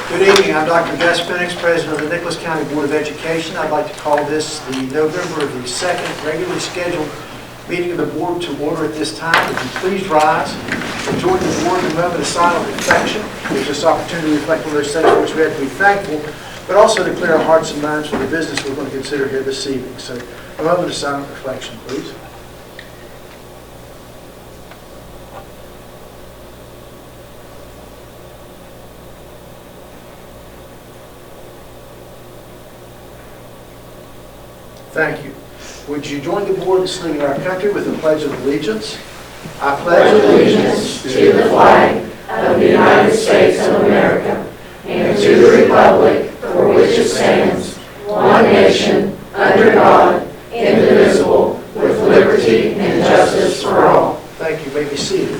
Good evening. I'm Dr. Gus Penix, President of the Nicholas County Board of Education. I'd like to call this the November the 2nd regularly scheduled meeting of the board to order at this time. Would you please rise and join the board in a moment of silent reflection. Gives us opportunity to reflect on those things for which we have to be thankful, but also to clear our hearts and minds for the business we're going to consider here this evening. So a moment of silent reflection, please. Thank you. Would you join the board in saluting our country with the Pledge of Allegiance? I pledge allegiance to the flag of the United States of America and to the republic for which it stands, one nation, under God, indivisible, with liberty and justice for all. Thank you. You may be seated.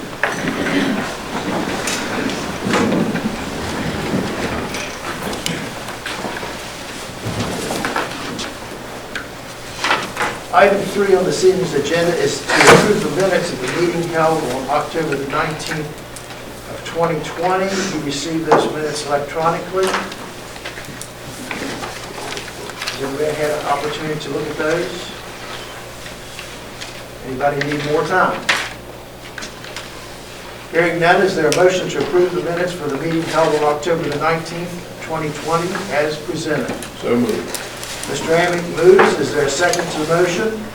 Item 3 on this evening's agenda is to approve the minutes of the meeting held on October the 19th of 2020. You received those minutes electronically. Has everybody had an opportunity to look at those? Anybody need more time? Hearing none, is there a motion to approve the minutes for the meeting held on October the 19th, 2020 as presented? So moved. Mr. Amick moves. Is there a second to the motion?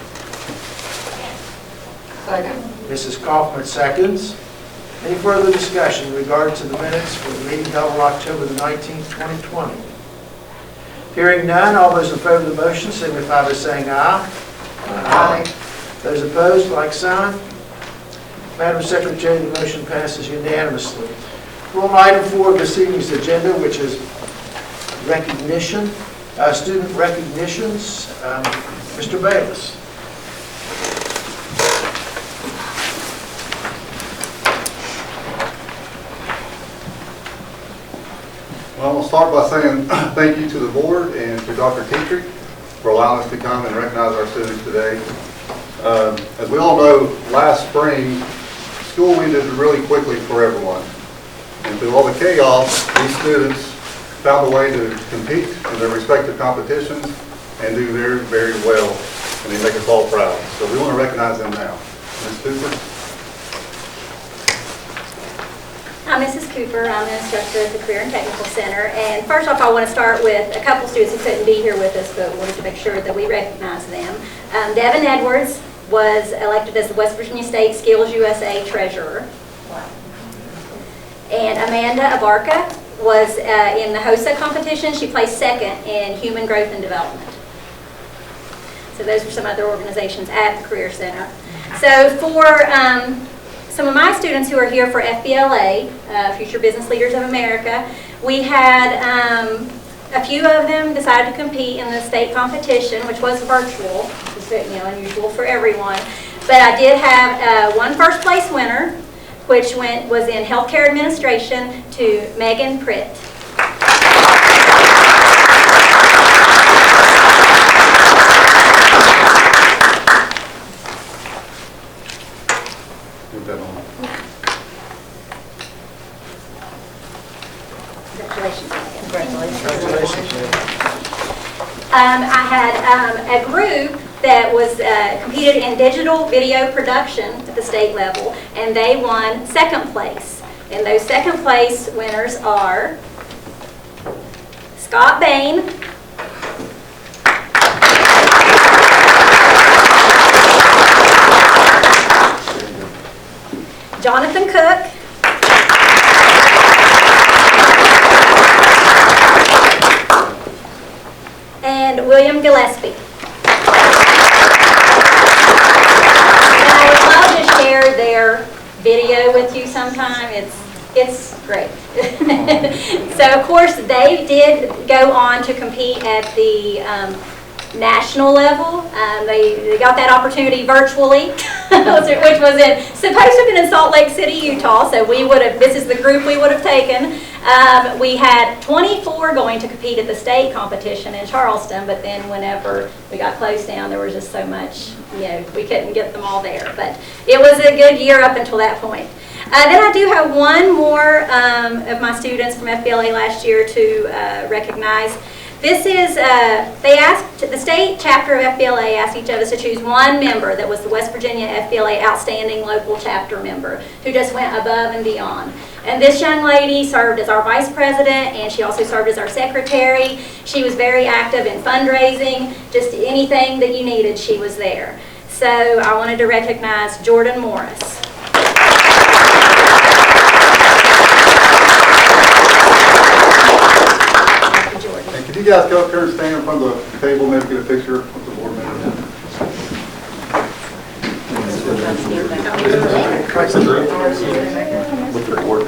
Second. Mrs. Kaufman seconds. Any further discussion in regard to the minutes for the meeting held on October the 19th, 2020? Hearing none, all those in favor of the motion signify by saying aye. Aye. Those opposed, like sign. Madam Secretary, the motion passes unanimously. We're on item 4 of this evening's agenda, which is recognition. Student recognitions. Mr. Bayless. Well, I'll start by saying thank you to the board and to Dr. Petrie for allowing us to come and recognize our students today. As we all know, last spring, school ended really quickly for everyone. And through all the chaos, these students found a way to compete in their respective competitions and do very, very well, and they make us all proud. So we want to recognize them now. Ms. Cooper. I'm Mrs. Cooper. I'm an instructor at the Career and Technical Center. And first off, I want to start with a couple students who couldn't be here with us, but wanted to make sure that we recognize them. Devin Edwards was elected as the West Virginia State Skills USA Treasurer. And Amanda Abarca was in the HOSA competition. She placed second in Human Growth and Development. So those are some other organizations at the Career Center. So for some of my students who are here for FBLA, Future Business Leaders of America, we had a few of them decided to compete in the state competition, which was virtual, which is unusual for everyone. But I did have one first place winner, which was in healthcare administration, to Megan Pritt. Put that on. Congratulations, Megan. Congratulations. I had a group that was competed in digital video production at the state level, and they won second place. And those second place winners are Scott Bain, Jonathan Cook, and William Gillespie. Share their video with you sometime. It's great. So of course they did go on to compete at the national level. They got that opportunity virtually. which was supposed to have been in Salt Lake City, Utah, so this is the group we would have taken. We had 24 going to compete at the state competition in Charleston, but then whenever we got closed down, there was just so much, we couldn't get them all there. But it was a good year up until that point. Then I do have one more of my students from FBLA last year to recognize. This is, the state chapter of FBLA asked each of us to choose one member that was the West Virginia FBLA Outstanding Local Chapter member who just went above and beyond. And this young lady served as our vice president, and she also served as our secretary. She was very active in fundraising. Just anything that you needed, she was there. So I wanted to recognize Jordan Morris. Could you guys go up here and stand in front of the table, maybe get a picture with the board members?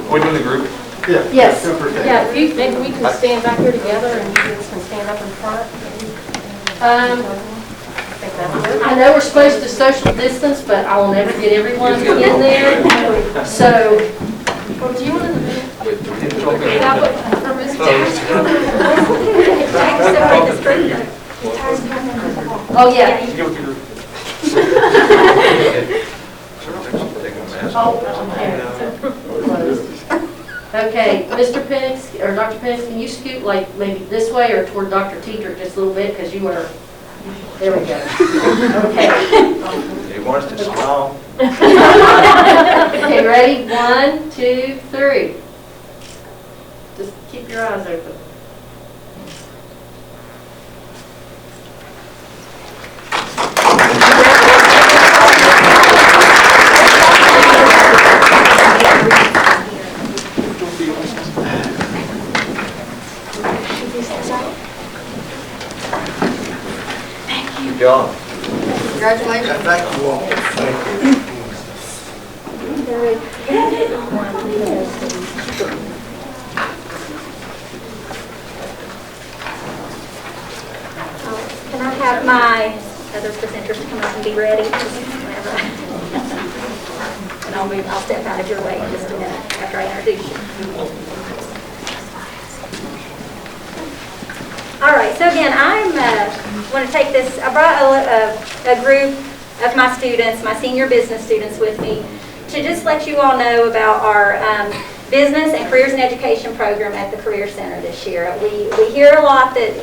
We doing the group? Yeah. Yes. go for a second. Yeah, maybe we can stand back here together and you guys can stand up in front. I know we're supposed to social distance, but I will never get everyone in there. So, do you want to? Oh, yeah. Okay, Mr. Penix, or Dr. Penix, can you scoot like maybe this way or toward Dr. Teeter just a little bit, because you are, there we go. Okay. He wants to smile. Okay, ready? 1, 2, 3. Just keep your eyes open. Good job. Congratulations. Thank you all. Can I have my other presenters come up and be ready? Just whenever. And I'll step out of your way in just a minute after I introduce you. All right, so again, I want to take this, I brought a group of my students, my senior business students with me, to just let you all know about our business and careers and education program at the Career Center this year. We hear a lot that,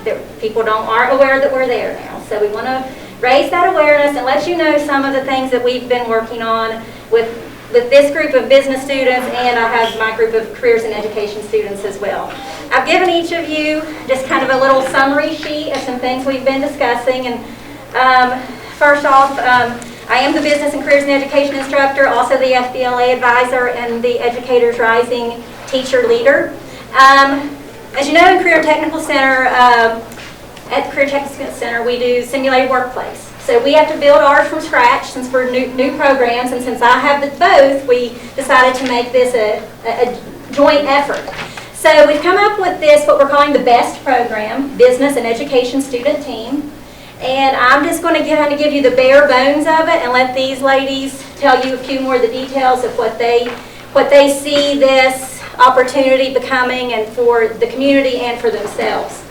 that people aren't aware that we're there now. So we want to raise that awareness and let you know some of the things that we've been working on with this group of business students, and I have my group of careers and education students as well. I've given each of you just kind of a little summary sheet of some things we've been discussing. And first off, I am the business and careers and education instructor, also the FBLA advisor and the Educators Rising teacher leader. As you know, in Career Technical Center, at the Career Technical Center, we do simulated workplace. So we have to build ours from scratch since we're new programs, and since I have both, we decided to make this a joint effort. So we've come up with this, what we're calling the BEST program, Business and Education Student Team. And I'm just going to kind of give you the bare bones of it and let these ladies tell you a few more of the details of what they see this opportunity becoming, and for the community and for themselves.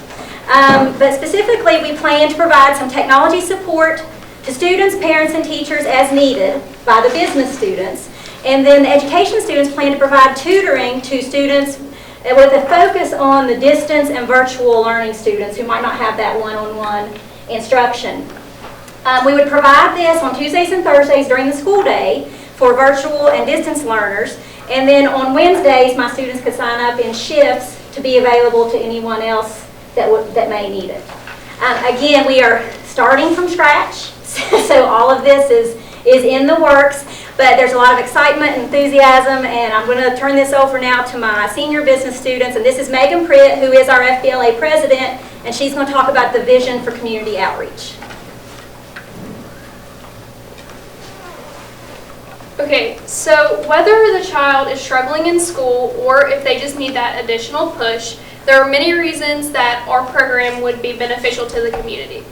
But specifically, we plan to provide some technology support to students, parents, and teachers as needed by the business students. And then the education students plan to provide tutoring to students with a focus on the distance and virtual learning students who might not have that one-on-one instruction. We would provide this on Tuesdays and Thursdays during the school day for virtual and distance learners. And then on Wednesdays, my students could sign up in shifts to be available to anyone else that may need it. Again, we are starting from scratch, so all of this is in the works, but there's a lot of excitement and enthusiasm, and I'm going to turn this over now to my senior business students, and this is Megan Pritt, who is our FBLA president, and she's going to talk about the vision for community outreach. Okay, so whether the child is struggling in school or if they just need that additional push, there are many reasons that our program would be beneficial to the community.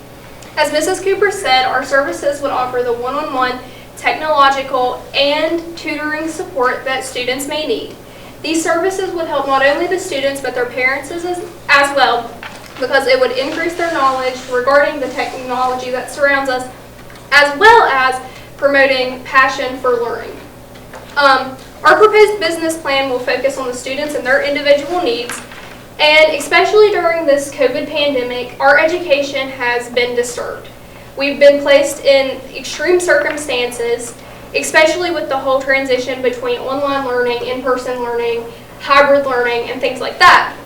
As Mrs. Cooper said, our services would offer the one-on-one technological, and tutoring support that students may need. These services would help not only the students but their parents as well, because it would increase their knowledge regarding the technology that surrounds us, as well as promoting passion for learning. Our proposed business plan will focus on the students and their individual needs, and especially during this COVID pandemic, our education has been disturbed. We've been placed in extreme circumstances, especially with the whole transition between online learning, in-person learning, hybrid learning, and things like that.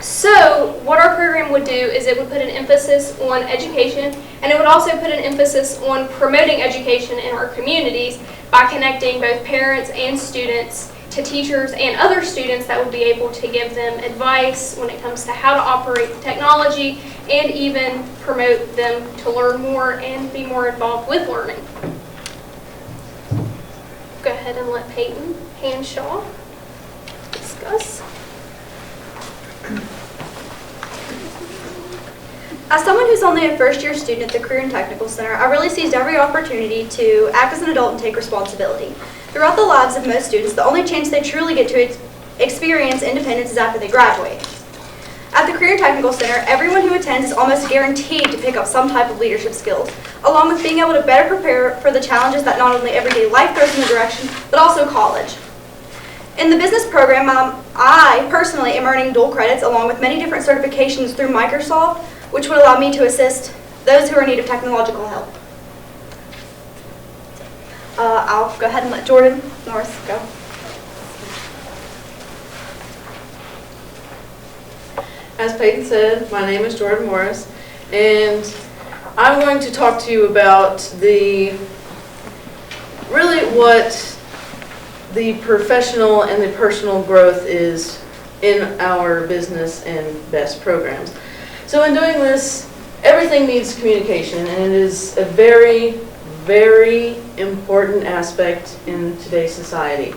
So what our program would do is it would put an emphasis on education, and it would also put an emphasis on promoting education in our communities by connecting both parents and students to teachers and other students that would be able to give them advice when it comes to how to operate the technology and even promote them to learn more and be more involved with learning. Go ahead and let Peyton Hanshaw discuss. As someone who's only a first-year student at the Career and Technical Center, I really seized every opportunity to act as an adult and take responsibility. Throughout the lives of most students, the only chance they truly get to experience independence is after they graduate. At the Career and Technical Center, everyone who attends is almost guaranteed to pick up some type of leadership skills, along with being able to better prepare for the challenges that not only everyday life throws in the direction, but also college. In the business program, I personally am earning dual credits along with many different certifications through Microsoft, which would allow me to assist those who are in need of technological help. I'll go ahead and let Jordan Morris go. As Peyton said, my name is Jordan Morris, and I'm going to talk to you about what the professional and the personal growth is in our business and BEST programs. So in doing this, everything needs communication, and it is a very, very important aspect in today's society.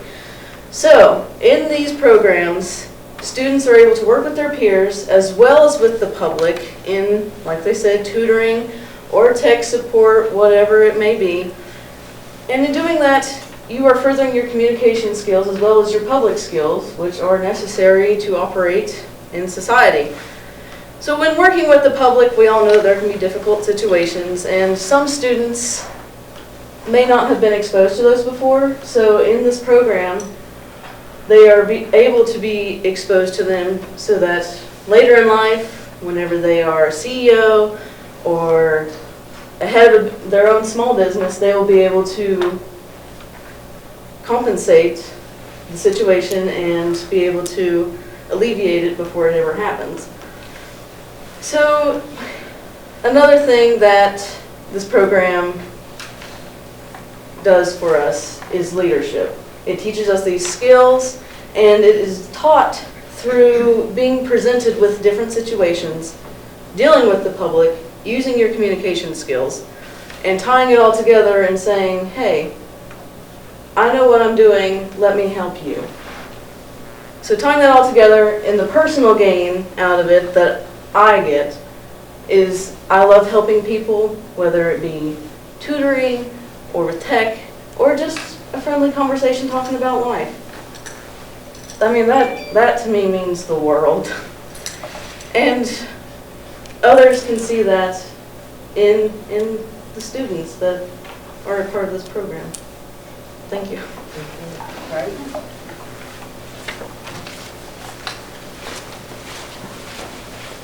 So in these programs, students are able to work with their peers as well as with the public in, like they said, tutoring or tech support, whatever it may be. And in doing that, you are furthering your communication skills as well as your public skills, which are necessary to operate in society. So when working with the public, we all know there can be difficult situations, and some students may not have been exposed to those before. So in this program, they are able to be exposed to them so that later in life, whenever they are a CEO or a head of their own small business, they will be able to compensate the situation and be able to alleviate it before it ever happens. So another thing that this program does for us is leadership. It teaches us these skills, and it is taught through being presented with different situations, dealing with the public, using your communication skills, and tying it all together and saying, hey, I know what I'm doing, let me help you. So tying that all together, and the personal gain out of it that I get is I love helping people, whether it be tutoring or with tech or just a friendly conversation talking about life. I mean, that to me means the world. And others can see that in the students that are a part of this program. Thank you.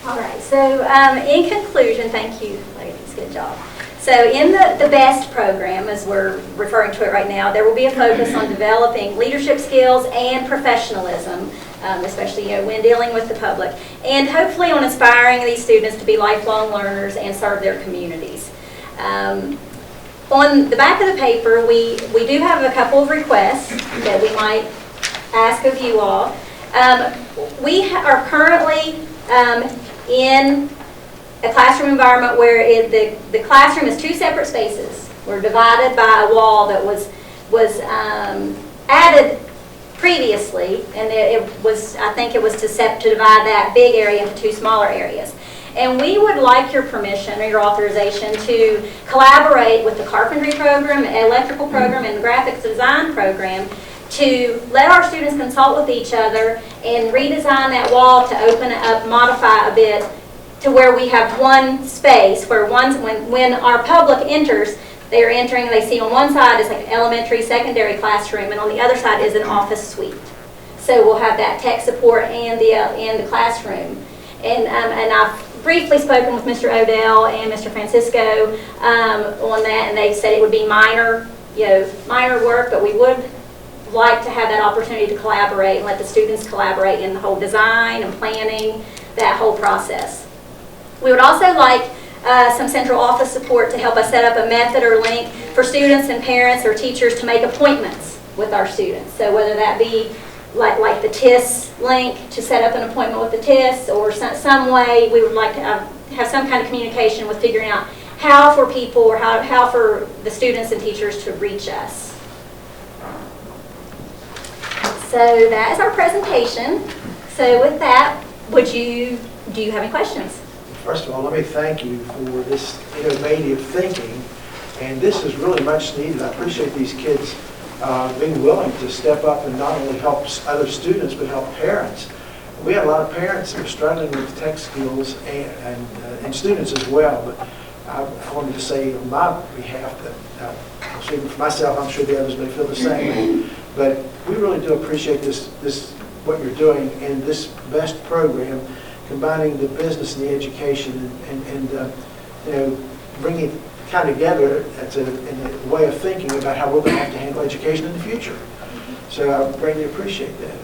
All right, so in conclusion, thank you, ladies, good job. So in the BEST program, as we're referring to it right now, there will be a focus on developing leadership skills and professionalism, especially when dealing with the public, and hopefully on inspiring these students to be lifelong learners and serve their communities. On the back of the paper, we do have a couple of requests that we might ask of you all. We are currently in a classroom environment where the classroom is two separate spaces. We're divided by a wall that was added previously, and I think it was to divide that big area into two smaller areas. And we would like your permission or your authorization to collaborate with the carpentry program, electrical program, and the graphics design program to let our students consult with each other and redesign that wall to open it up, modify a bit to where we have one space where when our public enters, they are entering and they see on one side is like an elementary, secondary classroom, and on the other side is an office suite. So we'll have that tech support and the classroom. And I've briefly spoken with Mr. Odell and Mr. Francisco on that, and they said it would be minor work, but we would like to have that opportunity to collaborate and let the students collaborate in the whole design and planning, that whole process. We would also like some central office support to help us set up a method or link for students and parents or teachers to make appointments with our students. So whether that be like the TIS link to set up an appointment with the TIS, or some way we would like to have some kind of communication with figuring out how for people or how for the students and teachers to reach us. So that is our presentation. So with that, do you have any questions? First of all, let me thank you for this innovative thinking, and this is really much needed. I appreciate these kids being willing to step up and not only help other students, but help parents. We have a lot of parents that are struggling with tech skills and students as well, but I wanted to say on my behalf that, speaking for myself, I'm sure the others may feel the same, but we really do appreciate this what you're doing and this BEST program, combining the business and the education and bringing it kind of together in a way of thinking about how we're going to have to handle education in the future. So I greatly appreciate that.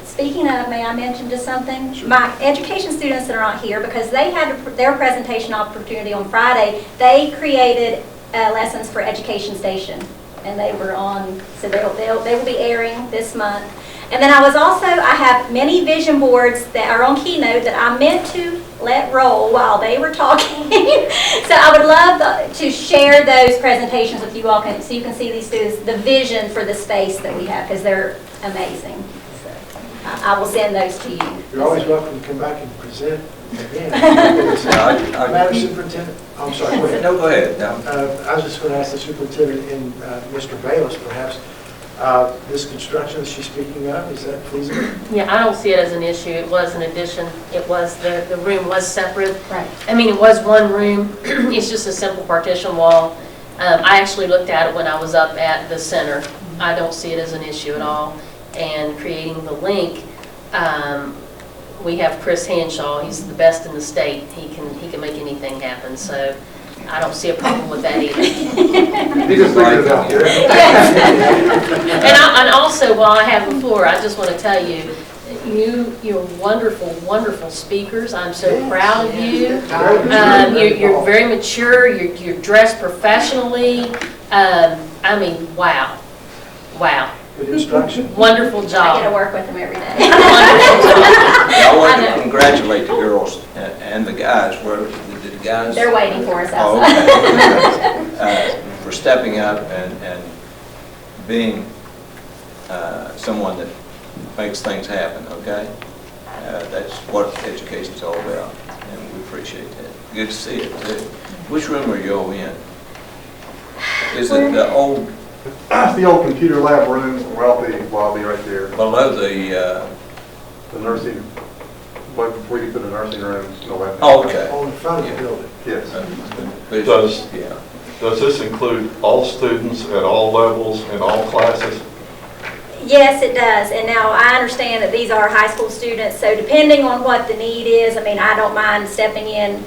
Speaking of, may I mention just something? Sure. My education students that are not here, because they had their presentation opportunity on Friday, they created lessons for Education Station, and they were on, so they will be airing this month. And then I have many vision boards that are on Keynote that I meant to let roll while they were talking. So I would love to share those presentations with you all, so you can see these students, the vision for the space that we have, because they're amazing. So I will send those to you. You're always welcome to come back and present again. Madam Superintendent, I'm sorry, go ahead. No, go ahead. No. I was just going to ask the superintendent and Mr. Bayless, perhaps, this construction that she's speaking of, is that feasible? Yeah, I don't see it as an issue. It was an addition. It was, the room was separate. Right. I mean, it was one room. It's just a simple partition wall. I actually looked at it when I was up at the center. I don't see it as an issue at all. And creating the link, we have Chris Hanshaw. He's the best in the state. He can make anything happen. So I don't see a problem with that either. He just figured it out. And also, while I have the floor, I just want to tell you, you're wonderful, wonderful speakers. I'm so proud of you. You're very mature. You're dressed professionally. I mean, wow. Good instruction. Wonderful job. I get to work with them every day. Wonderful job. I want to congratulate the girls and the guys. Where did the guys? They're waiting for us Oh, outside. okay. For stepping up and being someone that makes things happen, okay? That's what education's all about, and we appreciate that. Good to see it, too. Which room are you all in? Is it the old, The old computer lab room, where I'll be right there. below the, The nursing, but before you put the nursing rooms, you know, that. oh, okay. On the front of the building. Yes. Yeah. Does this include all students at all levels and all classes? Yes, it does. And now I understand that these are high school students, so depending on what the need is, I mean, I don't mind stepping in,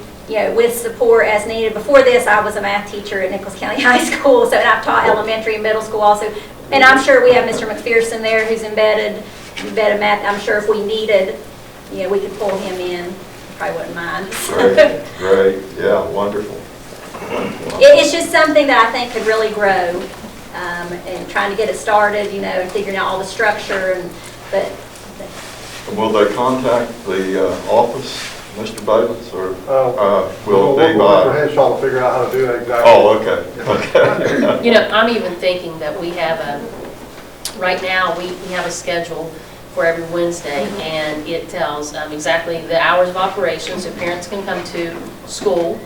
with support as needed. Before this, I was a math teacher at Nicholas County High School, so and I've taught elementary and middle school also. And I'm sure we have Mr. McPherson there who's embedded math. I'm sure if we needed, we could pull him in. Probably wouldn't mind. Great, yeah, wonderful. It's just something that I think could really grow, and trying to get it started, and figuring out all the structure. But Will they contact the office, Mr. Bayless, or will We'll it be work with Mr. by? Henshaw to figure out how to do that exactly. Oh, okay. I'm even thinking that we have right now we have a schedule for every Wednesday, and it tells exactly the hours of operation, so parents can come to school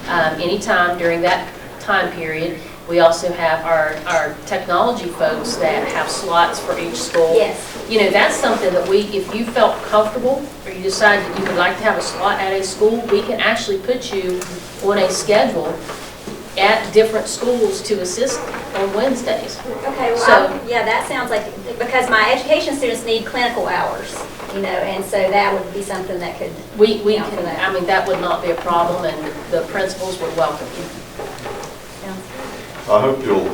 anytime during that time period. We also have our technology folks that have slots for each school. Yes. You know, that's something that if you felt comfortable, or you decided that you would like to have a slot at a school, we can actually put you on a schedule at different schools to assist on Wednesdays. Okay, well, So- yeah, that sounds like, because my education students need clinical hours, you know, and so that would be something that could, We Yeah, for can, that. I mean, that would not be a problem, and the principals would welcome you. I hope you'll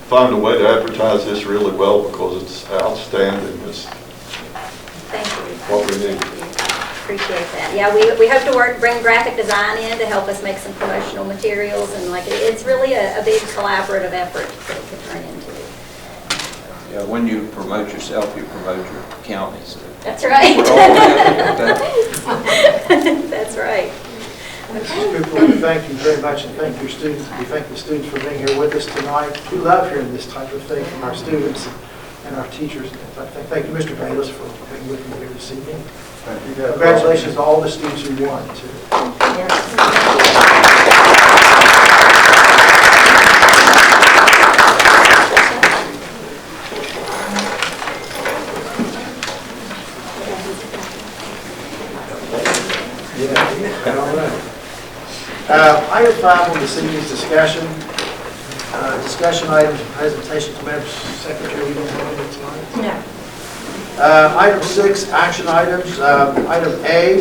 find a way to advertise this really well because it's outstanding. It's thank you. what we need. Appreciate that. Yeah, we hope to bring graphic design in to help us make some promotional materials, and like, it's really a big collaborative effort that it could turn into. Yeah, when you promote yourself, you promote your county, so. That's right. We're all together, That's right. Mrs. Cooper, we thank you very much, and thank your students. We thank the students for being here with us tonight. We love hearing this type of thing from our students and our teachers. Thank you, Mr. Bayless, for being with me here this evening. Congratulations to all the students who won, too. Yeah, all right. Item 5 on this evening's discussion. Discussion items, presentation to Madam Secretary. We don't have any tonight. No. Item 6, action items. Item A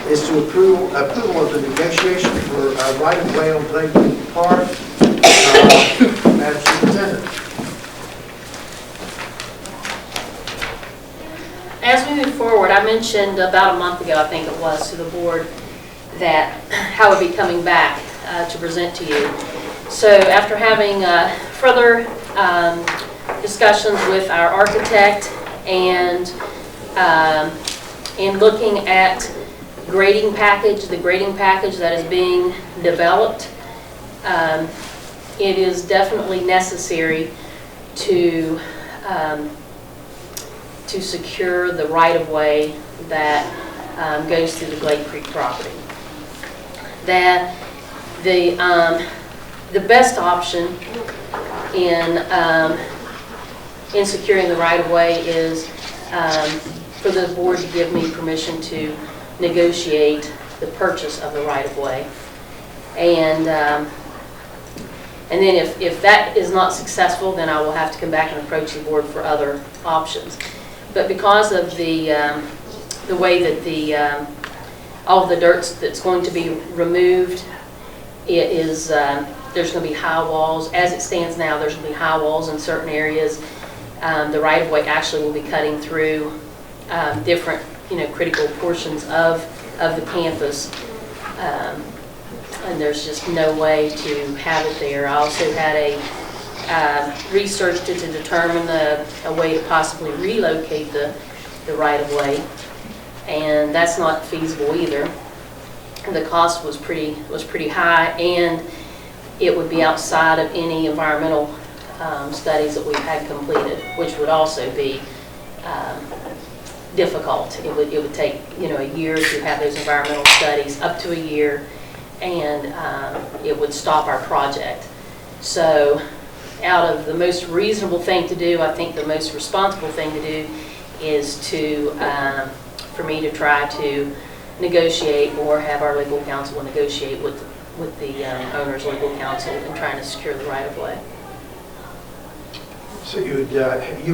is to approval of the negotiation for right-of-way on Blakely Park. Madam Superintendent. As we move forward, I mentioned about a month ago, I think it was, to the board that how it would be coming back to present to you. So after having further discussions with our architect and looking at the grading package that is being developed, it is definitely necessary to secure the right-of-way that goes through the Glade Creek property. That the best option in securing the right-of-way is for the board to give me permission to negotiate the purchase of the right-of-way. And then if that is not successful, then I will have to come back and approach the board for other options. But because of the way that all of the dirt that's going to be removed, it is there's going to be high walls. As it stands now, there's going to be high walls in certain areas. The right-of-way actually will be cutting through different, critical portions of the campus, and there's just no way to have it there. I also had researched it to determine a way to possibly relocate the right-of-way, and that's not feasible either. The cost was pretty high, and it would be outside of any environmental studies that we've had completed, which would also be difficult. It would take a year to have those environmental studies, up to a year, and it would stop our project. So out of the most reasonable thing to do, I think the most responsible thing to do is for me to try to negotiate, or have our legal counsel negotiate with the owner's legal counsel in trying to secure the right-of-way. So you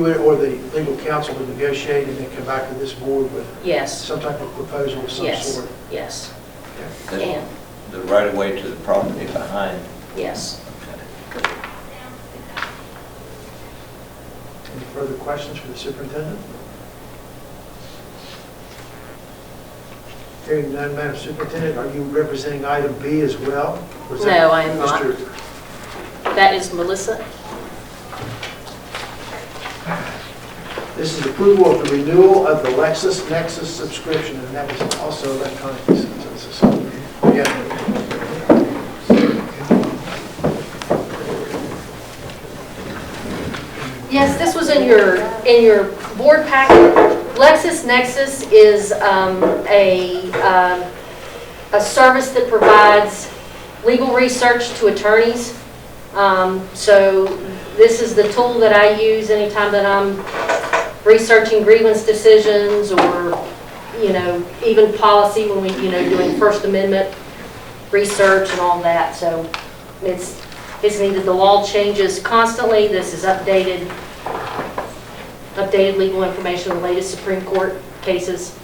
would, or the legal counsel would negotiate and then come back to this board with Yes, some type of proposal of some yes, sort? yes, That's and, the right of way to the property behind. yes. Any further questions for the superintendent? Hearing none, Madam Superintendent, are you representing item B as well? Was that No, I am not. Mr. That is Melissa. This is approval of the renewal of the LexisNexis subscription, and that is also electronically sent to us. So, yeah. Yes, this was in your board packet. LexisNexis is a service that provides legal research to attorneys. So this is the tool that I use anytime that I'm researching grievance decisions or, even policy when we, doing First Amendment research and all that. So it's needed. The law changes constantly. This is updated legal information, the latest Supreme Court cases.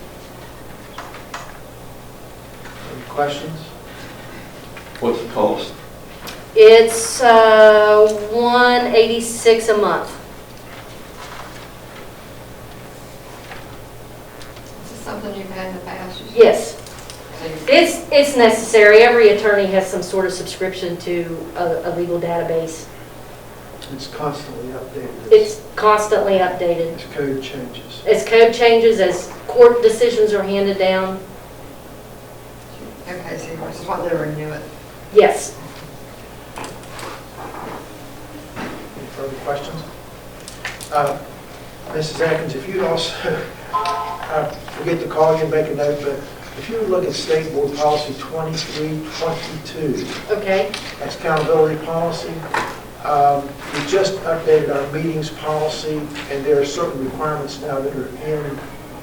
Any questions? What's the cost? It's $186 a month. Is this something you've had in the past? Yes, So you- it's necessary. Every attorney has some sort of subscription to a legal database. It's constantly updated. It's constantly updated. As code changes. As code changes, as court decisions are handed down, Okay, so you just want to renew it. yes. Any further questions? Mrs. Atkins, if you'd also, forget to call you and make a note, but if you would look at State Board Policy 2322, Okay, that's accountability policy. We just updated our meetings policy, and there are certain requirements now that are in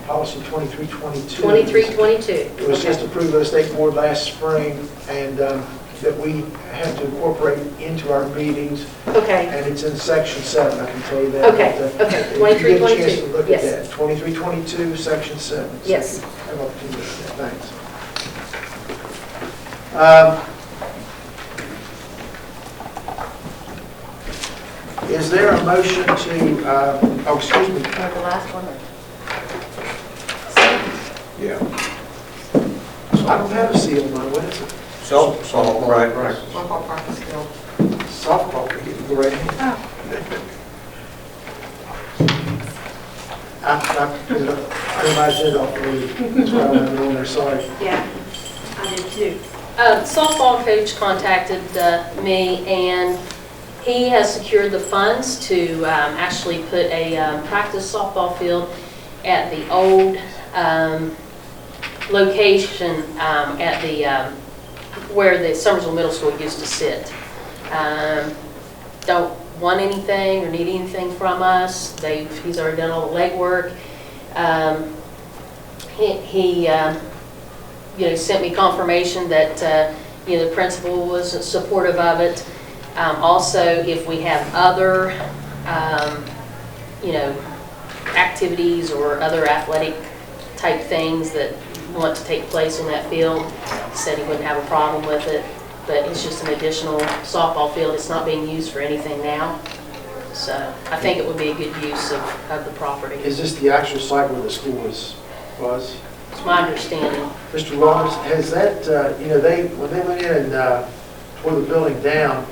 policy 2322. 2322. It was just approved by the State Board last spring, and that we have to incorporate into our meetings, Okay, and it's in section 7, I can tell you that. Okay, But, okay, if you get a chance 2322, to look at yes. that, 2322, section 7. So Yes. have opportunity to look at that. Thanks. Is there a motion to, oh, excuse me. the last one. Yeah. I don't have a seal on mine, what is it? Softball practice. Football practice field. Softball, go right ahead. I revised it off the week, that's why I went on there, sorry. Yeah, I did too. Softball coach contacted me, and he has secured the funds to actually put a practice softball field at the old location at the where the Summersville Middle School used to sit. Don't want anything or need anything from us. He's already done all the legwork. He sent me confirmation that the principal was supportive of it. Also, if we have other activities or other athletic type things that want to take place on that field, he said he wouldn't have a problem with it. But it's just an additional softball field. It's not being used for anything now. So I think it would be a good use of the property. Is this the actual site where the school was? It's my understanding. Mr. Rollins, has that, when they went in and tore the building down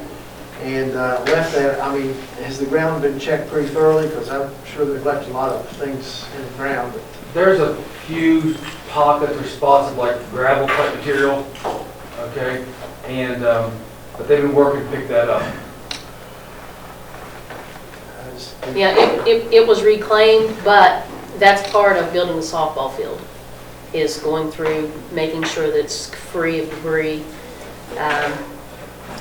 and left that, I mean, has the ground been checked pretty thoroughly? Because I'm sure they've left a lot of things in the ground. But There's a few pockets or spots of like gravel type material, okay? And, but they've been working to pick that up. Yeah, it was reclaimed, but that's part of building the softball field, is going through, making sure that it's free of debris.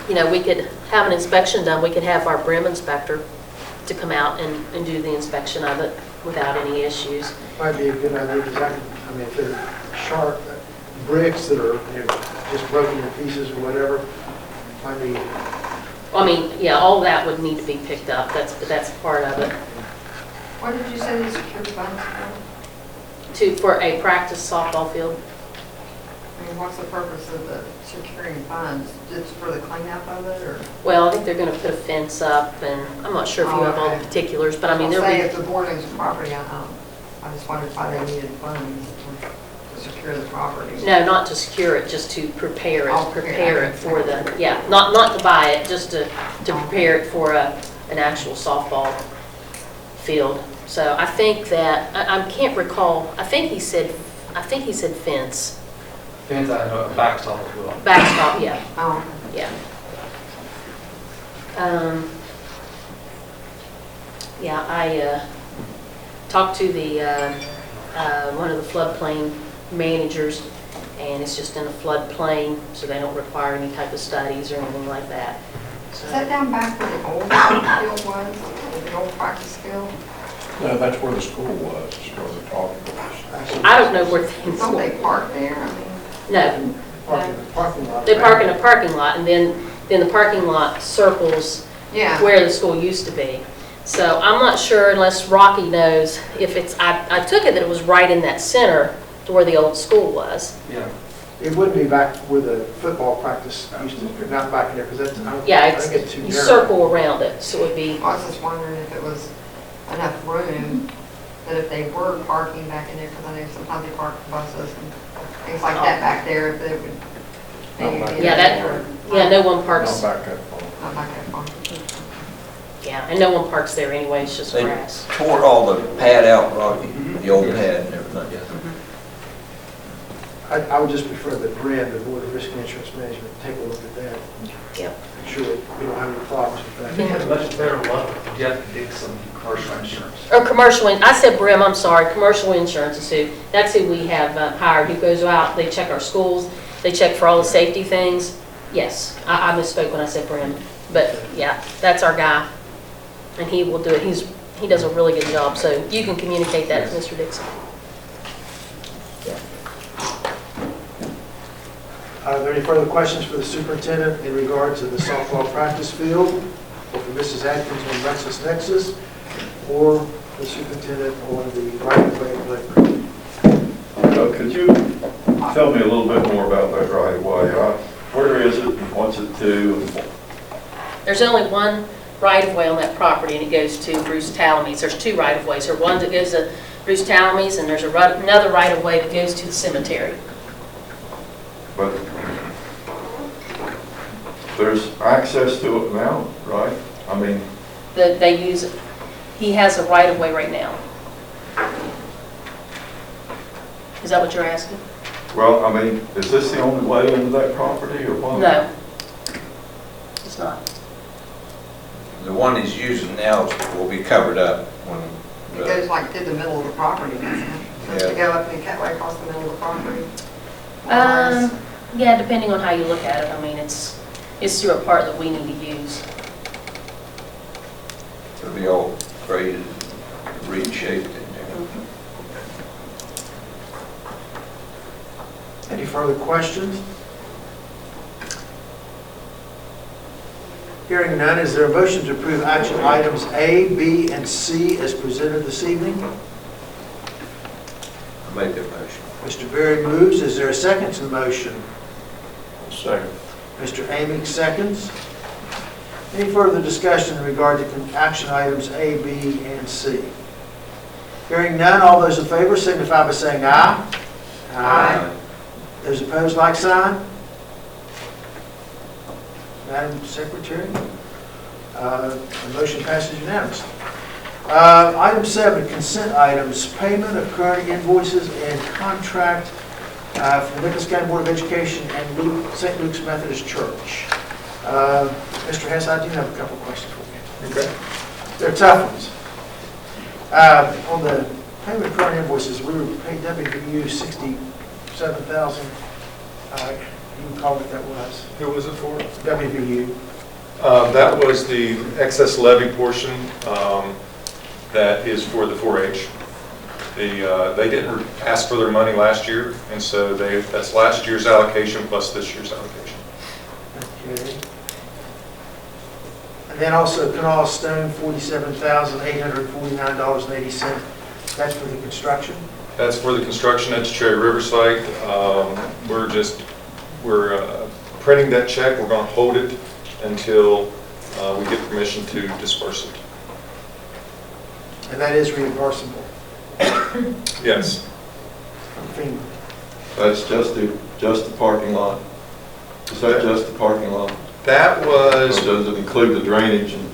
We could have an inspection done. We could have our brim inspector to come out and do the inspection of it without any issues. might be a good idea, because if they're sharp bricks that are just broken to pieces or whatever, might be. All that would need to be picked up. That's part of it. What did you say the secured funds for? For a practice softball field. I mean, what's the purpose of the securing funds? Just for the cleanup of it, or? Well, I think they're going to put a fence up, and I'm not sure if you have all the particulars, but I'll there'll say be. if the board owns the property, I just wondered why they needed funds to secure the property. No, not to secure it, just to prepare Oh, it, prepare it for not to buy it, just to prepare it for an actual softball field. So I think that, I can't recall, I think he said fence. Fence, I know, a backstop as well. Backstop, yeah, Oh, yeah. I talked to the one of the floodplain managers, and it's just in a floodplain, so they don't require any type of studies or anything like that. Is that down back where the old field was, the old practice field? No, that's where the school was, is where the talking was. I don't know where things Don't they went. park there? I mean, No, Parking lot. they park in a parking lot, and then the parking lot circles yeah. where the school used to be. So I'm not sure unless Rocky knows if it's, I took it that it was right in that center to where the old school was. Yeah. It would be back where the football practice used to, not back in there, because that's, Yeah, I it's, think it's too you narrow. circle around it, so it would be, I was just wondering if it was enough room that if they were parking back in there, because I know sometimes they park buses and things like that back there, if they would. maybe be yeah, that, yeah, no one Not parks, back that far. Not back that far. yeah, and no one parks there anyway, it's just They grass. tore all the pad out, Rocky, the old pad and everything. I would just prefer that Brand, the Board of Risk and Insurance Management, take a look at that. Yep. Make sure that we don't have any problems with I think that. it's much better luck with Jeff Dixon, commercial insurance. Or commercial, I said Brim, I'm sorry, commercial insurance is who, that's who we have hired, who goes out, they check our schools, they check for all the safety things. Yes, I misspoke when I said Brim, but yeah, that's our guy, and he will do it, he does a really good job, so you can communicate that to Mr. Dixon. Are there any further questions for the superintendent in regard to the softball practice field, or for Mrs. Atkins on LexisNexis, or the superintendent on the right-of-way delivery? Could you tell me a little bit more about that right of way? Where is it and what's it to? There's only one right-of-way on that property, and it goes to Bruce Talamies. There's two right-of-ways. There's one that goes to Bruce Talamies, and there's another right-of-way that goes to the cemetery. But there's access to it now, right? I mean, That they use, he has a right-of-way right now. Is that what you're asking? well, I mean, is this the only way into that property or what? No. It's not. The one he's using now will be covered up when, It goes like through the middle of the property, doesn't it? So to go up and cut right across the middle of the property. Yeah, depending on how you look at it. I mean, it's through a part that we need to use. it'll be all graded, reshaped in there. Any further questions? Hearing none, is there a motion to approve action items A, B, and C as presented this evening? I make that motion. Mr. Berry moves. Is there a second to the motion? Second. Mr. Amick seconds. Any further discussion in regard to action items A, B, and C? Hearing none, all those in favor signify by saying aye. Aye. Those opposed, like sign. Madam Secretary, the motion passes unanimously. Item 7, consent items, payment of current invoices and contract for the Nicholas County Board of Education and St. Luke's Methodist Church. Mr. Hess, I do have a couple of questions for you. Okay. They're tough ones. On the payment of current invoices, we were paid WVU $67,000. You can call it what that was. Who was it for? WVU. That was the excess levy portion that is for the 4-H. They didn't ask for their money last year, and so that's last year's allocation plus this year's allocation. Okay. And then also Canal Stone, $47,849.80. That's for the construction? That's for the construction at the Cherry River site. We're printing that check. We're going to hold it until we get permission to disperse it. And that is reimbursable Yes. from FEMA. That's just the parking lot? Is that just the parking lot? That Or was, does it include the drainage and?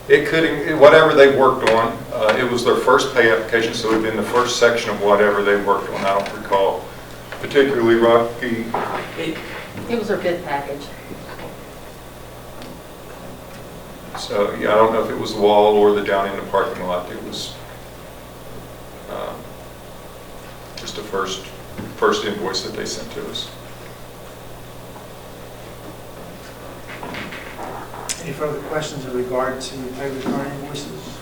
it could, whatever they worked on. It was their first pay application, so it would be in the first section of whatever they worked on. I don't recall particularly, Rocky. It was our bid package. So, yeah, I don't know if it was the wall or the down in the parking lot. It was, just the first invoice that they sent to us. Any further questions in regard to pay return invoices?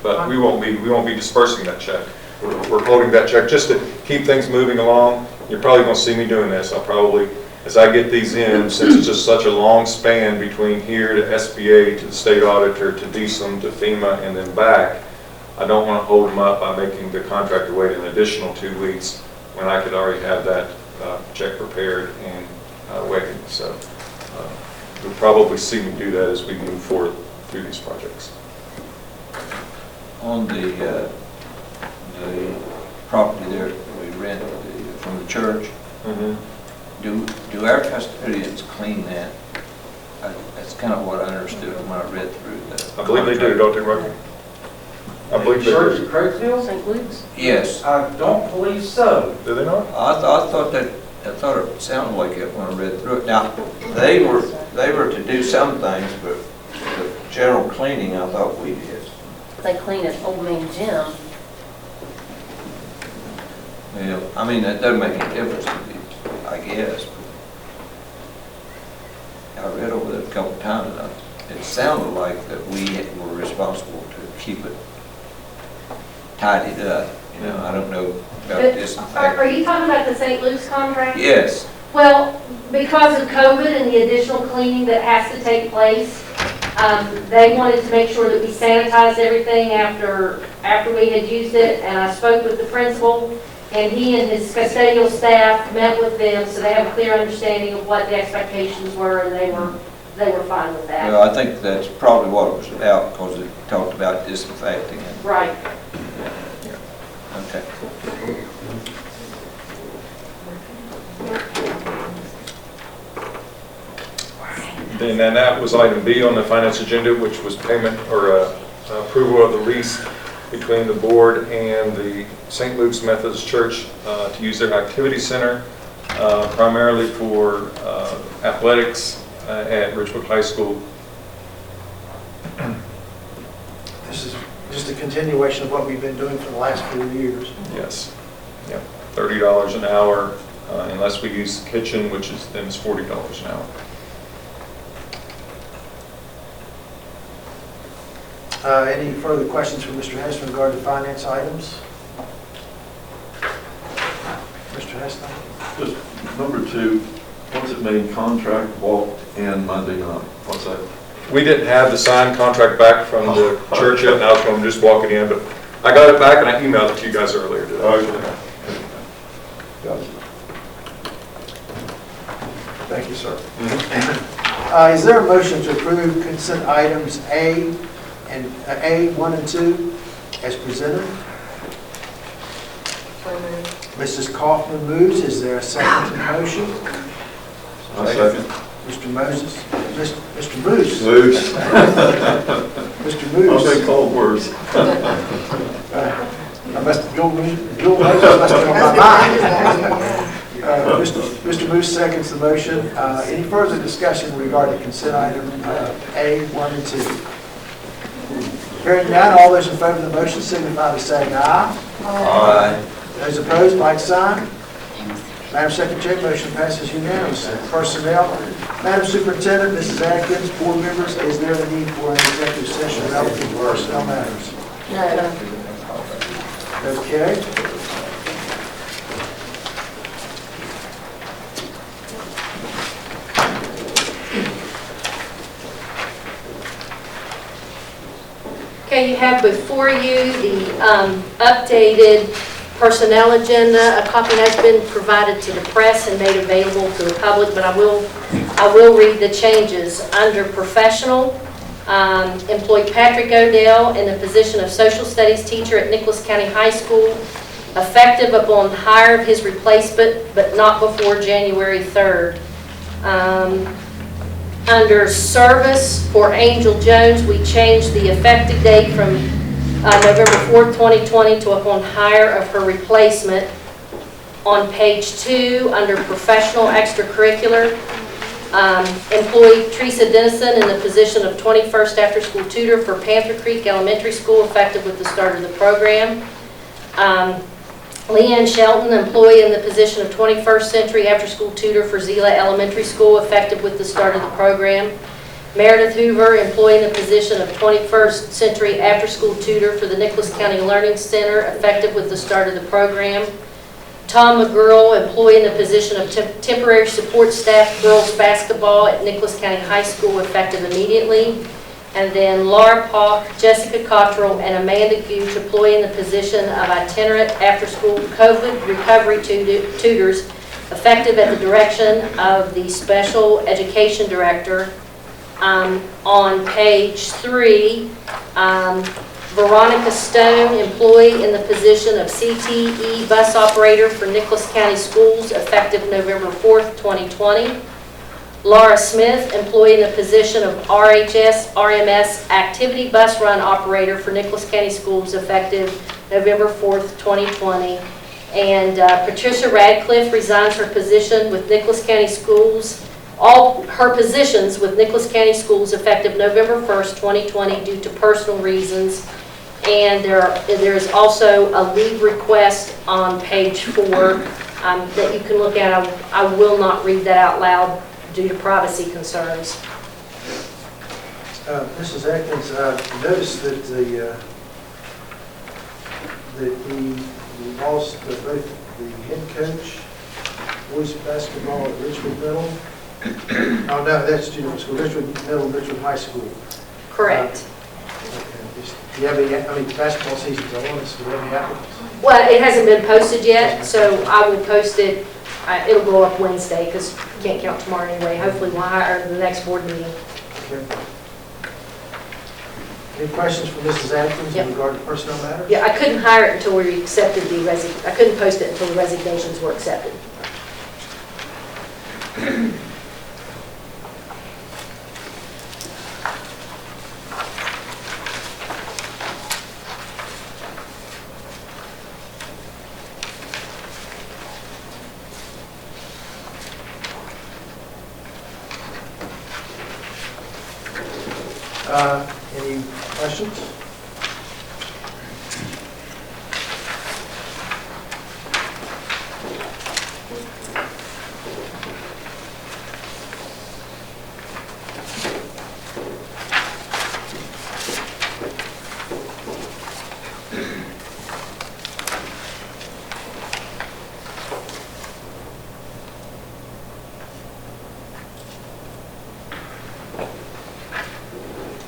But we won't be dispersing that check. We're holding that check just to keep things moving along. You're probably going to see me doing this. I'll probably, as I get these in, since it's just such a long span between here to SBA, to the state auditor, to DSM, to FEMA, and then back, I don't want to hold them up by making the contractor wait an additional 2 weeks when I could already have that check prepared and waiting. So you'll probably see me do that as we move forward through these projects. On the property there that we rent from the church, do our custodians clean that? That's kind of what I understood when I read through the. I believe they do, don't they, Rocky? I believe they Church do. at Craigfield? St. Luke's? Yes. I don't believe so. Do they not? I thought it sounded like it when I read through it. Now, they were to do some things, but the general cleaning, I thought we did. They clean at Old Man Gym. Yeah, I mean, that doesn't make any difference to me, I guess. I read over that a couple of times, and it sounded like that we were responsible to keep it tidied up. You know, I don't know about this. Are you talking about the St. Luke's contract? Yes. Well, because of COVID and the additional cleaning that has to take place, they wanted to make sure that we sanitized everything after we had used it, and I spoke with the principal, and he and his custodial staff met with them, so they have a clear understanding of what the expectations were, and they were fine with that. Well, I think that's probably what it was about, because it talked about disinfecting it. Right. Okay. And then that was item B on the finance agenda, which was payment or approval of the lease between the board and the St. Luke's Methodist Church to use their activity center, primarily for athletics at Ridgebrook High School. This is just a continuation of what we've been doing for the last 4 years. Yes. Yep. $30 an hour, unless we use the kitchen, which is then it's $40 an hour. Any further questions from Mr. Hess in regard to finance items? Mr. Hess, thank you. Just number 2, what's it mean, contract walked in Monday night? What's that? We didn't have the signed contract back from the church yet, and I was going to just walk it in, but I got it back and I emailed it to you guys earlier today. Okay. Gotcha. Thank you, sir. Is there a motion to approve consent items A, 1 and 2 as presented? Mrs. Kaufman moves. Is there a second to the motion? I second. Mr. Moses? Mr. Moose? Moose. Mr. Moose? I'll say cold words. I must have, Joel Moses must have on my mind. Mr. Moose seconds the motion. Any further discussion regarding consent item A, 1 and 2? Hearing none, all those in favor of the motion signify by saying aye. Aye. Those opposed, like sign. Madam Secretary, motion passes unanimously. Personnel, Madam Superintendent, Mrs. Atkins, board members, is there a need for an executive session relative to personnel matters? No. Okay. Okay, you have before you the updated personnel agenda. A copy has been provided to the press and made available to the public, but I will read the changes. Under professional, employ Patrick Odell in the position of social studies teacher at Nicholas County High School, effective upon hire of his replacement, but not before January 3rd. Under service for Angel Jones, we changed the effective date from November 4th, 2020 to upon hire of her replacement. On page 2, under professional extracurricular, Employ Teresa Dennison in the position of 21st after-school tutor for Panther Creek Elementary School, effective with the start of the program. Leanne Shelton, employee in the position of 21st century after-school tutor for Zela Elementary School, effective with the start of the program. Meredith Hoover, employee in the position of 21st century after-school tutor for the Nicholas County Learning Center, effective with the start of the program. Tom McGurl, employee in the position of temporary support staff girls basketball at Nicholas County High School, effective immediately. And then Laura Pauk, Jessica Cottrell, and Amanda Gooch, employee in the position of itinerant after-school COVID recovery tutors, effective at the direction of the special education director. On page 3, Veronica Stone, employee in the position of CTE bus operator for Nicholas County Schools, effective November 4th, 2020. Laura Smith, employee in the position of RHS RMS activity bus run operator for Nicholas County Schools, effective November 4th, 2020. And Patricia Radcliffe resigns her position with Nicholas County Schools, all her positions with Nicholas County Schools, effective November 1st, 2020, due to personal reasons. And there is also a leave request on page 4 that you can look at. I will not read that out loud due to privacy concerns. Mrs. Atkins, I noticed that we lost both the head coach, boys basketball at Richwood Middle. Oh, no, that's junior school, Richwood Middle, Richwood High School. Correct. Do you have any, basketball season's on, do you have any applicants? Well, it hasn't been posted yet, so I will post it. It'll go up Wednesday because you can't count tomorrow anyway. Hopefully we'll hire the next board meeting. Okay. Any questions for Mrs. Atkins in regard to personnel matters? Yeah, I couldn't hire it until we accepted the I couldn't post it until the resignations were accepted. Any questions?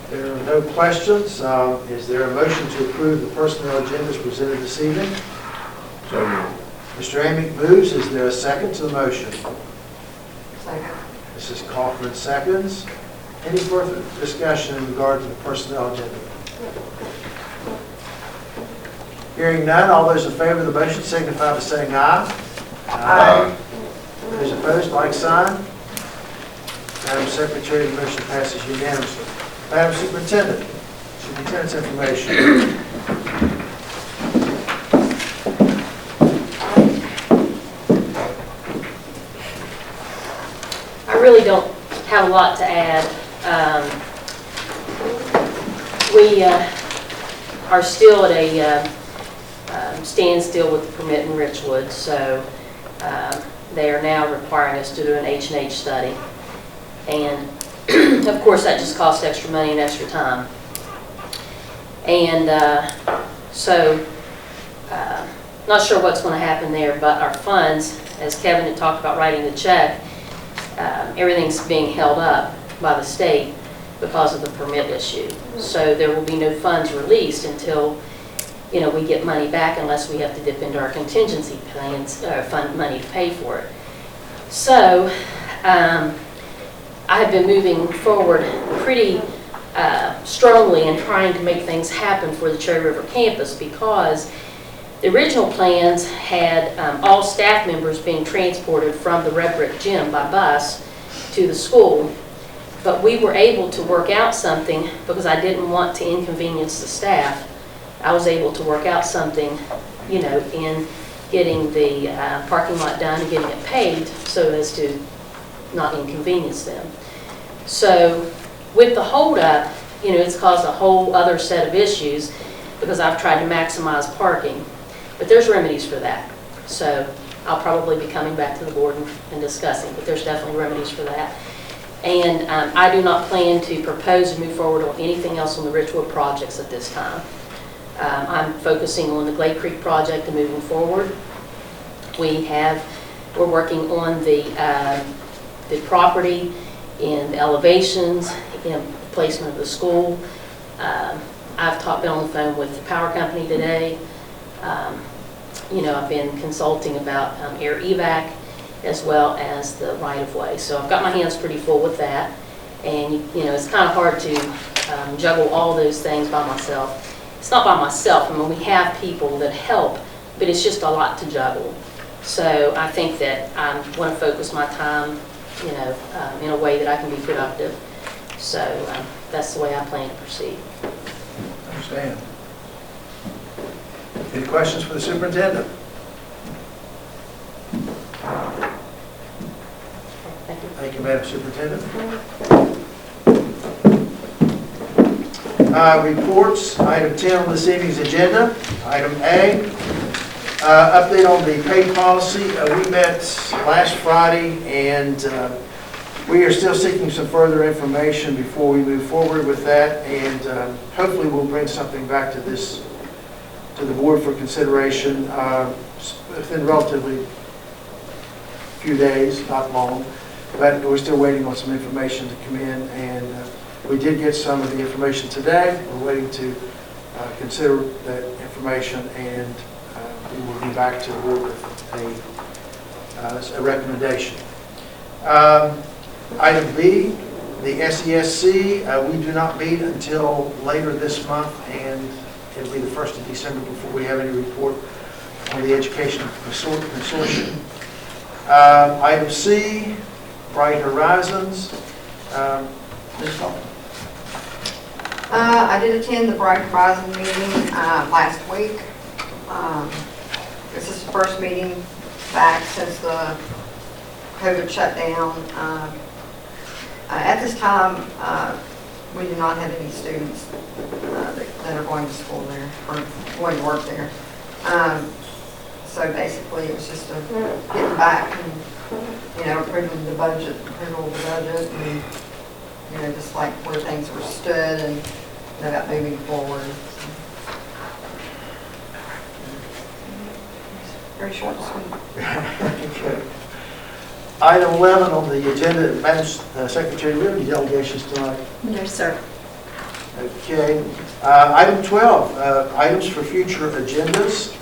There are no questions. Is there a motion to approve the personnel agendas presented this evening? So moved. Mr. Amick moves. Is there a second to the motion? Second. Mrs. Kaufman seconds. Any further discussion in regard to the personnel agenda? Hearing none, all those in favor of the motion signify by saying aye. Aye. Those opposed, like sign. Madam Secretary, the motion passes unanimously. Madam Superintendent, Superintendent's information. I really don't have a lot to add. We are still at a standstill with the permit in Richwood, so they are now requiring us to do an H&H study. And of course, that just costs extra money and extra time. And not sure what's going to happen there, but our funds, as Kevin had talked about writing the check, everything's being held up by the state because of the permit issue. So there will be no funds released until, we get money back, unless we have to dip into our contingency plans, fund money to pay for it. So I have been moving forward pretty strongly in trying to make things happen for the Cherry River campus, because the original plans had all staff members being transported from the Red Brick Gym by bus to the school. But we were able to work out something, because I didn't want to inconvenience the staff. I was able to work out something, in getting the parking lot done and getting it paved, so as to not inconvenience them. So with the holdup, it's caused a whole other set of issues because I've tried to maximize parking. But there's remedies for that. So I'll probably be coming back to the board and discussing, but there's definitely remedies for that. And I do not plan to propose to move forward on anything else on the Richwood projects at this time. I'm focusing on the Glade Creek project and moving forward. We're working on the property and the elevations and placement of the school. I've been on the phone with the power company today. I've been consulting about air evac as well as the right-of-way. So I've got my hands pretty full with that. And, it's kind of hard to juggle all those things by myself. It's not by myself. I mean, we have people that help, but it's just a lot to juggle. So I think that I want to focus my time, in a way that I can be productive. So that's the way I plan to proceed. Understand. Any questions for the superintendent? Thank you. Thank you, Madam Superintendent. Reports, item 10 on this evening's agenda. Item A, update on the pay policy. We met last Friday, and we are still seeking some further information before we move forward with that, and hopefully we'll bring something back to the board for consideration within relatively few days, not long, but we're still waiting on some information to come in, and we did get some of the information today. We're waiting to consider that information, and we will be back to the board with a recommendation. Item B, the SESC, we do not meet until later this month, and it'll be the 1st of December before we have any report on the Education Consortium. Item C, Bright Horizons. Ms. Hoffman. I did attend the Bright Horizon meeting last week. This is the first meeting back since the COVID shutdown. At this time, we do not have any students that are going to school there or going to work there. So basically, it was just getting back and, approving the budget, and, just like where things were stood and about moving forward. Very short and sweet. Okay. Item 11 on the agenda, Madam Secretary, do we have any delegations tonight? No, sir. Okay. Item 12, items for future agendas.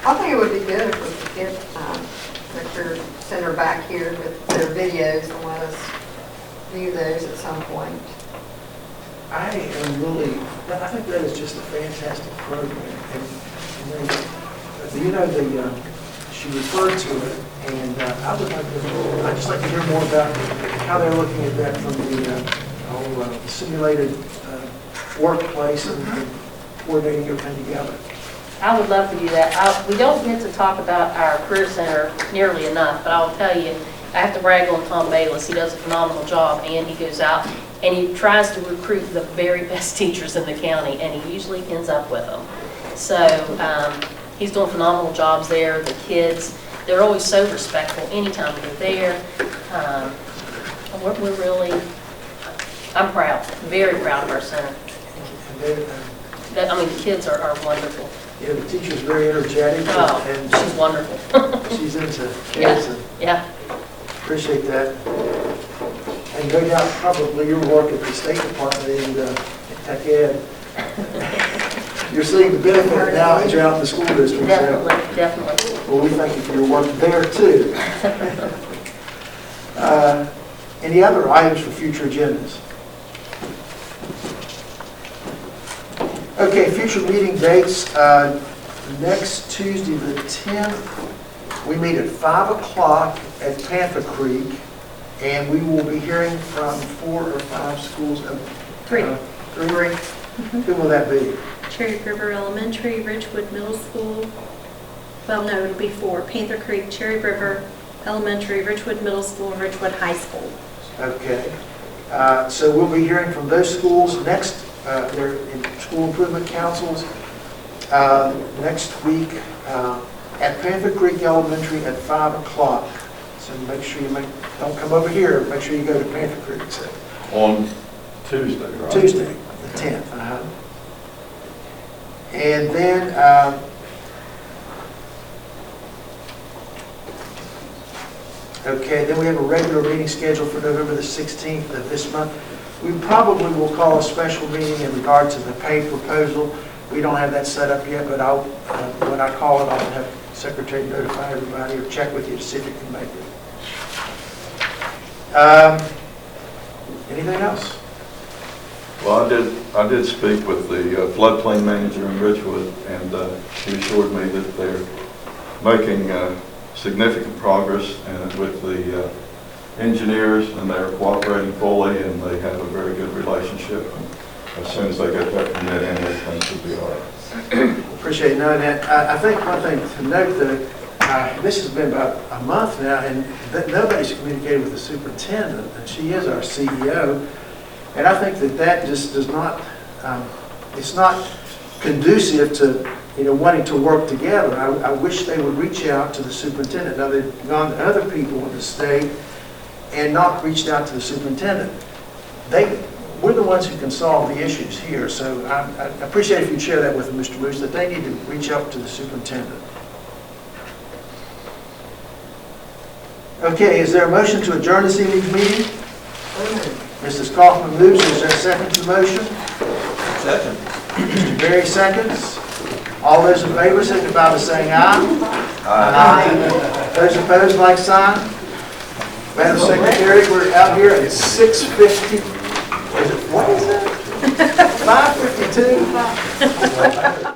I think it would be good if we could get the Career Center back here with their videos and let us view those at some point. I think that is just a fantastic program. And she referred to it, and I'd just like to hear more about how they're looking at that from the simulated workplace and coordinating everything together. I would love to do that. We don't get to talk about our Career Center nearly enough, but I'll tell you, I have to brag on Tom Bayless. He does a phenomenal job, and he goes out and he tries to recruit the very best teachers in the county, and he usually ends up with them. So he's doing phenomenal jobs there. The kids, they're always so respectful anytime we're there. We're really, I'm proud, very proud of our center. The kids are wonderful. Yeah, the teacher's very energetic, and she's wonderful. she's into kids. Yeah. Appreciate that. And no doubt probably your work at the State Department in Tech Ed. You're seeing the benefit now as you're out in the school district. Definitely. Well, we thank you for your work there too. Any other items for future agendas? Okay, future meeting dates. Next Tuesday, the 10th, we meet at 5 o'clock at Panther Creek, and we will be hearing from 4 or 5 schools. Three. Three? Who will that be? Cherry River Elementary, Ridgewood Middle School. Well, no, it'll be 4. Panther Creek, Cherry River, Elementary, Ridgewood Middle School, and Ridgewood High School. Okay. So we'll be hearing from those schools next, they're in school improvement councils, next week at Panther Creek Elementary at 5 o'clock. So make sure don't come over here, make sure you go to Panther Creek. So On Tuesday, right? Tuesday, the 10th. And then, okay, then we have a regular meeting scheduled for November the 16th of this month. We probably will call a special meeting in regard to the pay proposal. We don't have that set up yet, but when I call it, I'll have the secretary notify everybody or check with you to see if you can make it. Anything else? Well, I did speak with the floodplain manager in Ridgewood, and he assured me that they're making significant progress with the engineers, and they're cooperating fully, and they have a very good relationship. And as soon as they get that permit in, everything should be all right. Appreciate knowing that. I think one thing to note that this has been about a month now, and nobody's communicated with the superintendent, and she is our CEO. And I think that just does not, it's not conducive to, wanting to work together. I wish they would reach out to the superintendent. Now, they've gone to other people in the state and not reached out to the superintendent. We're the ones who can solve the issues here. So I appreciate if you share that with Mr. Moose, that they need to reach out to the superintendent. Okay, is there a motion to adjourn this evening's meeting? Mrs. Kaufman moves. Is there a second to the motion? Second. Mr. Berry seconds. All those in favor signify by saying aye. Aye. Those opposed, like sign. Madam Secretary, we're out here at 6:50. What is that? 5:52?